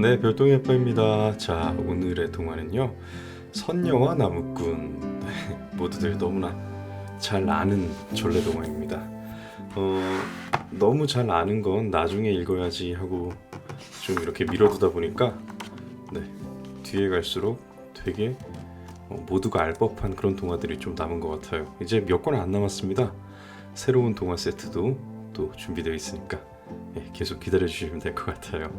네, 별똥이 아빠입니다. 자, 오늘의 동화는요. 선녀와 나무꾼. 네, 모두들 너무나 잘 아는 전래동화입니다. 어, 너무 잘 아는 건 나중에 읽어야지 하고 좀 이렇게 미뤄두다 보니까 네, 뒤에 갈수록 되게 모두가 알 법한 그런 동화들이 좀 남은 것 같아요. 이제 몇 권 안 남았습니다. 새로운 동화 세트도 또 준비되어 있으니까 계속 기다려 주시면 될 것 같아요.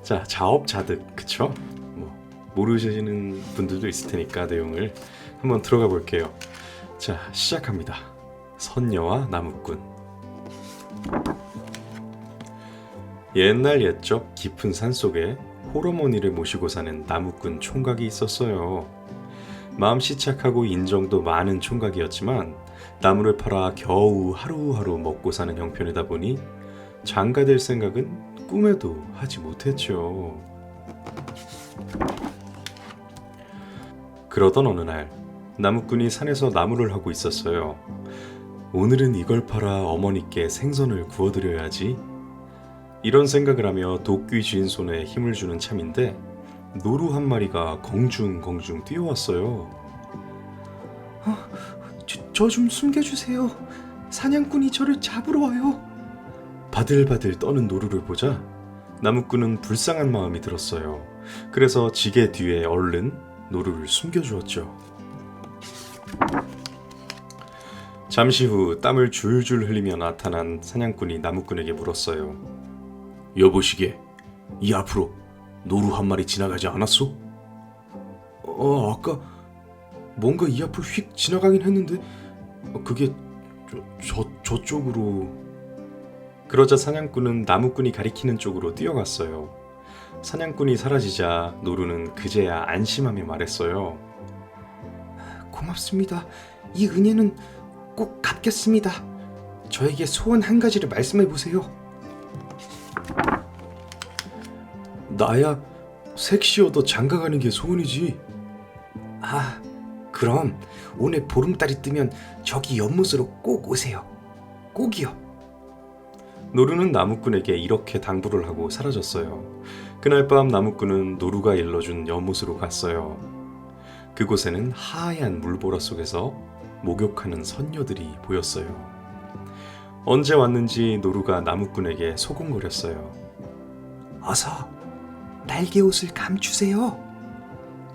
자, 자업자득, 그쵸? 뭐 모르시는 분들도 있을 테니까 내용을 한번 들어가 볼게요. 자, 시작합니다. 선녀와 나무꾼. 옛날 옛적 깊은 산속에 홀어머니를 모시고 사는 나무꾼 총각이 있었어요. 마음씨 착하고 인정도 많은 총각이었지만 나무를 팔아 겨우 하루하루 먹고 사는 형편이다 보니 장가될 생각은 꿈에도 하지 못했죠. 그러던 어느 날 나무꾼이 산에서 나무를 하고 있었어요. 오늘은 이걸 팔아 어머니께 생선을 구워드려야지. 이런 생각을 하며 도끼 쥔 손에 힘을 주는 참인데 노루 한 마리가 공중공중 뛰어왔어요. 저 좀 숨겨주세요. 사냥꾼이 저를 잡으러 와요. 바들바들 떠는 노루를 보자 나무꾼은 불쌍한 마음이 들었어요. 그래서 지게 뒤에 얼른 노루를 숨겨주었죠. 잠시 후 땀을 줄줄 흘리며 나타난 사냥꾼이 나무꾼에게 물었어요. 여보시게, 이 앞으로 노루 한 마리 지나가지 않았소? 아까 뭔가 이 앞을 휙 지나가긴 했는데 그게 저쪽으로. 그러자 사냥꾼은 나무꾼이 가리키는 쪽으로 뛰어갔어요. 사냥꾼이 사라지자 노루는 그제야 안심하며 말했어요. 고맙습니다. 이 은혜는 꼭 갚겠습니다. 저에게 소원 한 가지를 말씀해 보세요. 나야 섹시어도 장가가는 게 소원이지. 그럼 오늘 보름달이 뜨면 저기 연못으로 꼭 오세요. 꼭이요. 노루는 나무꾼에게 이렇게 당부를 하고 사라졌어요. 그날 밤 나무꾼은 노루가 일러준 연못으로 갔어요. 그곳에는 하얀 물보라 속에서 목욕하는 선녀들이 보였어요. 언제 왔는지 노루가 나무꾼에게 소곤거렸어요. 어서 날개옷을 감추세요.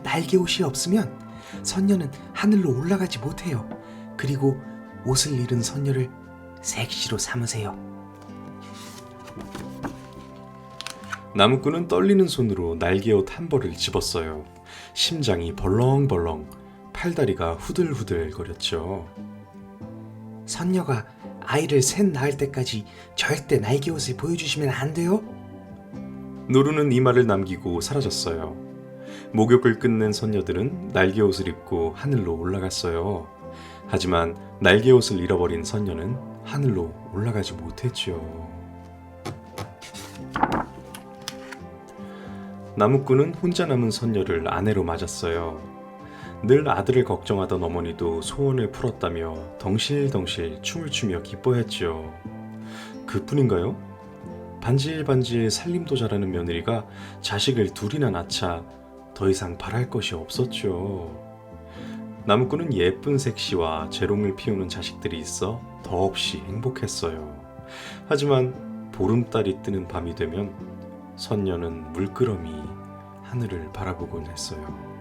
날개옷이 없으면 선녀는 하늘로 올라가지 못해요. 그리고 옷을 잃은 선녀를 섹시로 삼으세요. 나무꾼은 떨리는 손으로 날개옷 한 벌을 집었어요. 심장이 벌렁벌렁, 팔다리가 후들후들 거렸죠. 선녀가 아이를 셋 낳을 때까지 절대 날개옷을 보여주시면 안 돼요? 노루는 이 말을 남기고 사라졌어요. 목욕을 끝낸 선녀들은 날개옷을 입고 하늘로 올라갔어요. 하지만 날개옷을 잃어버린 선녀는 하늘로 올라가지 못했죠. 나무꾼은 혼자 남은 선녀를 아내로 맞았어요. 늘 아들을 걱정하던 어머니도 소원을 풀었다며 덩실덩실 춤을 추며 기뻐했죠. 그뿐인가요? 반질반질 살림도 잘하는 며느리가 자식을 둘이나 낳자 더 이상 바랄 것이 없었죠. 나무꾼은 예쁜 색시와 재롱을 피우는 자식들이 있어 더없이 행복했어요. 하지만 보름달이 뜨는 밤이 되면 선녀는 물끄러미 하늘을 바라보곤 했어요.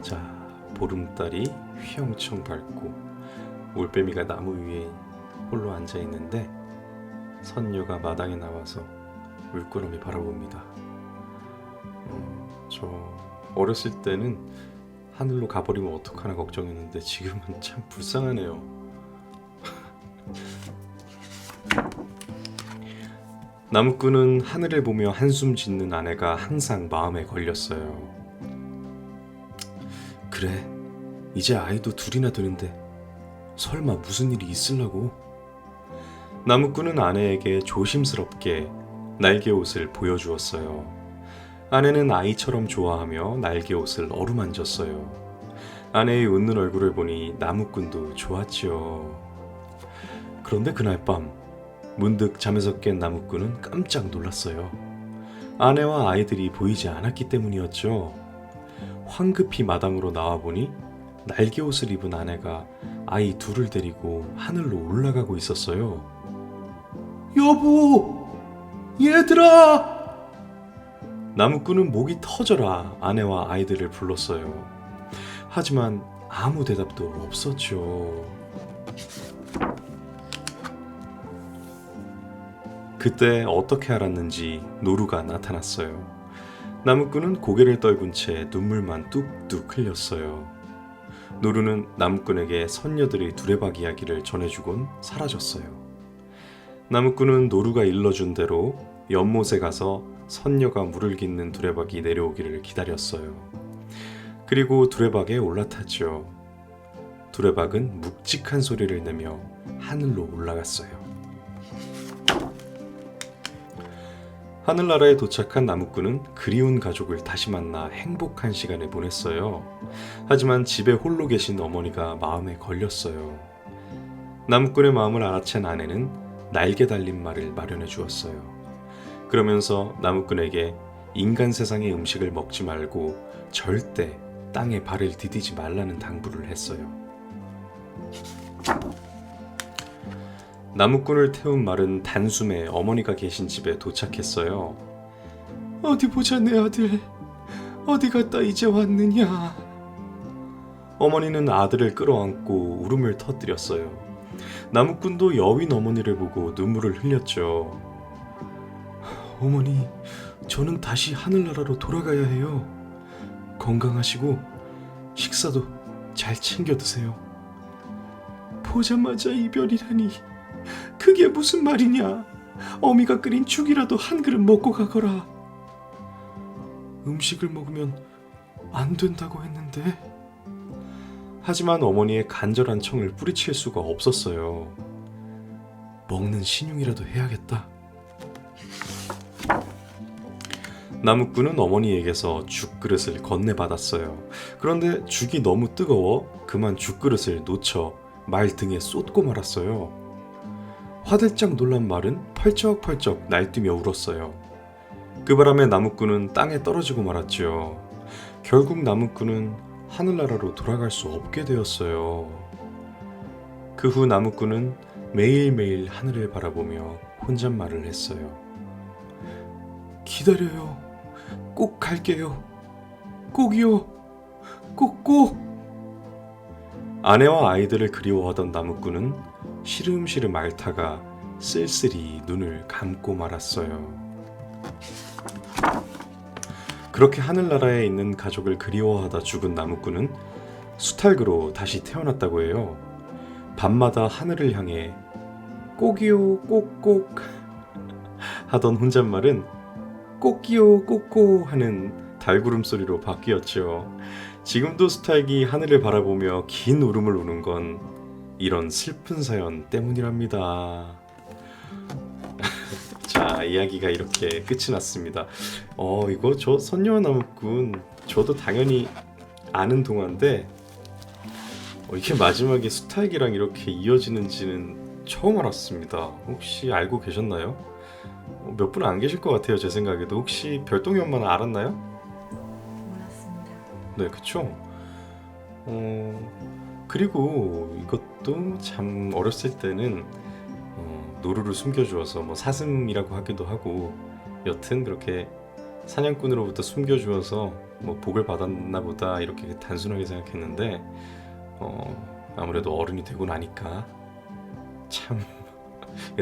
자, 보름달이 휘영청 밝고 올빼미가 나무 위에 홀로 앉아 있는데 선녀가 마당에 나와서 물끄러미 바라봅니다. 저 어렸을 때는 하늘로 가버리면 어떡하나 걱정했는데 지금은 참 불쌍하네요. 나무꾼은 하늘을 보며 한숨 짓는 아내가 항상 마음에 걸렸어요. 그래, 이제 아이도 둘이나 되는데 설마 무슨 일이 있으려고? 나무꾼은 아내에게 조심스럽게 날개옷을 보여주었어요. 아내는 아이처럼 좋아하며 날개옷을 어루만졌어요. 아내의 웃는 얼굴을 보니 나무꾼도 좋았지요. 그런데 그날 밤 문득 잠에서 깬 나무꾼은 깜짝 놀랐어요. 아내와 아이들이 보이지 않았기 때문이었죠. 황급히 마당으로 나와보니 날개 옷을 입은 아내가 아이 둘을 데리고 하늘로 올라가고 있었어요. 여보! 얘들아! 나무꾼은 목이 터져라 아내와 아이들을 불렀어요. 하지만 아무 대답도 없었죠. 그때 어떻게 알았는지 노루가 나타났어요. 나무꾼은 고개를 떨군 채 눈물만 뚝뚝 흘렸어요. 노루는 나무꾼에게 선녀들의 두레박 이야기를 전해주곤 사라졌어요. 나무꾼은 노루가 일러준 대로 연못에 가서 선녀가 물을 깃는 두레박이 내려오기를 기다렸어요. 그리고 두레박에 올라탔죠. 두레박은 묵직한 소리를 내며 하늘로 올라갔어요. 하늘나라에 도착한 나무꾼은 그리운 가족을 다시 만나 행복한 시간을 보냈어요. 하지만 집에 홀로 계신 어머니가 마음에 걸렸어요. 나무꾼의 마음을 알아챈 아내는 날개 달린 말을 마련해 주었어요. 그러면서 나무꾼에게 인간 세상의 음식을 먹지 말고 절대 땅에 발을 디디지 말라는 당부를 했어요. 나무꾼을 태운 말은 단숨에 어머니가 계신 집에 도착했어요. 어디 보자 내 아들, 어디 갔다 이제 왔느냐. 어머니는 아들을 끌어안고 울음을 터뜨렸어요. 나무꾼도 여윈 어머니를 보고 눈물을 흘렸죠. 어머니, 저는 다시 하늘나라로 돌아가야 해요. 건강하시고 식사도 잘 챙겨 드세요. 보자마자 이별이라니, 그게 무슨 말이냐. 어미가 끓인 죽이라도 한 그릇 먹고 가거라. 음식을 먹으면 안 된다고 했는데. 하지만 어머니의 간절한 청을 뿌리칠 수가 없었어요. 먹는 신용이라도 해야겠다. 나무꾼은 어머니에게서 죽그릇을 건네받았어요. 그런데 죽이 너무 뜨거워 그만 죽그릇을 놓쳐 말 등에 쏟고 말았어요. 화들짝 놀란 말은 펄쩍펄쩍 날뛰며 울었어요. 그 바람에 나무꾼은 땅에 떨어지고 말았죠. 결국 나무꾼은 하늘나라로 돌아갈 수 없게 되었어요. 그 후 나무꾼은 매일매일 하늘을 바라보며 혼잣말을 했어요. 기다려요. 꼭 갈게요. 꼭이요. 꼭꼭. 아내와 아이들을 그리워하던 나무꾼은 시름시름 앓다가 쓸쓸히 눈을 감고 말았어요. 그렇게 하늘나라에 있는 가족을 그리워하다 죽은 나무꾼은 수탈그로 다시 태어났다고 해요. 밤마다 하늘을 향해 꼭이요 꼭꼭 하던 혼잣말은 꼭이요 꼭꼭 하는 달구름 소리로 바뀌었죠. 지금도 수탈기 하늘을 바라보며 긴 울음을 우는 건 이런 슬픈 사연 때문이랍니다. 자, 이야기가 이렇게 끝이 났습니다. 이거 저 선녀와 나무꾼 저도 당연히 아는 동화인데 이게 마지막에 수탈기랑 이렇게 이어지는지는 처음 알았습니다. 혹시 알고 계셨나요? 몇 분 안 계실 것 같아요. 제 생각에도. 혹시 별똥이 엄마는 알았나요? 몰랐습니다. 네, 그쵸? 그리고 이것도 참 어렸을 때는 노루를 숨겨주어서 뭐 사슴이라고 하기도 하고, 여튼 그렇게 사냥꾼으로부터 숨겨주어서 뭐 복을 받았나 보다 이렇게 단순하게 생각했는데 아무래도 어른이 되고 나니까 참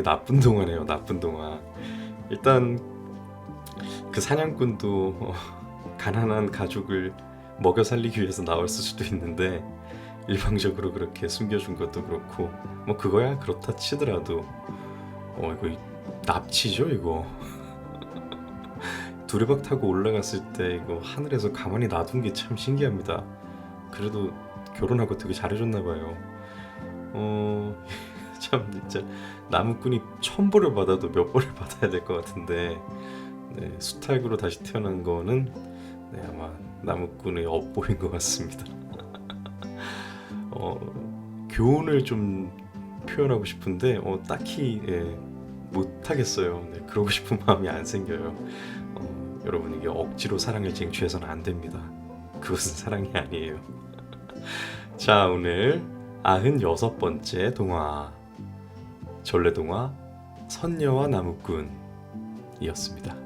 나쁜 동화네요. 나쁜 동화. 일단 그 사냥꾼도 가난한 가족을 먹여 살리기 위해서 나왔을 수도 있는데 일방적으로 그렇게 숨겨준 것도 그렇고 뭐 그거야 그렇다 치더라도 이거 납치죠 이거. 두레박 타고 올라갔을 때 이거 하늘에서 가만히 놔둔 게 참 신기합니다. 그래도 결혼하고 되게 잘해줬나 봐요. 참 진짜 나무꾼이 1000벌을 받아도 몇 벌을 받아야 될 것 같은데 수탈구로 다시 태어난 거는 아마 나무꾼의 업보인 것 같습니다. 교훈을 좀 표현하고 싶은데 딱히 못하겠어요. 네, 그러고 싶은 마음이 안 생겨요. 여러분 이게 억지로 사랑을 쟁취해서는 안 됩니다. 그것은 사랑이 아니에요. 자, 오늘 96번째 동화 전래동화 선녀와 나무꾼이었습니다.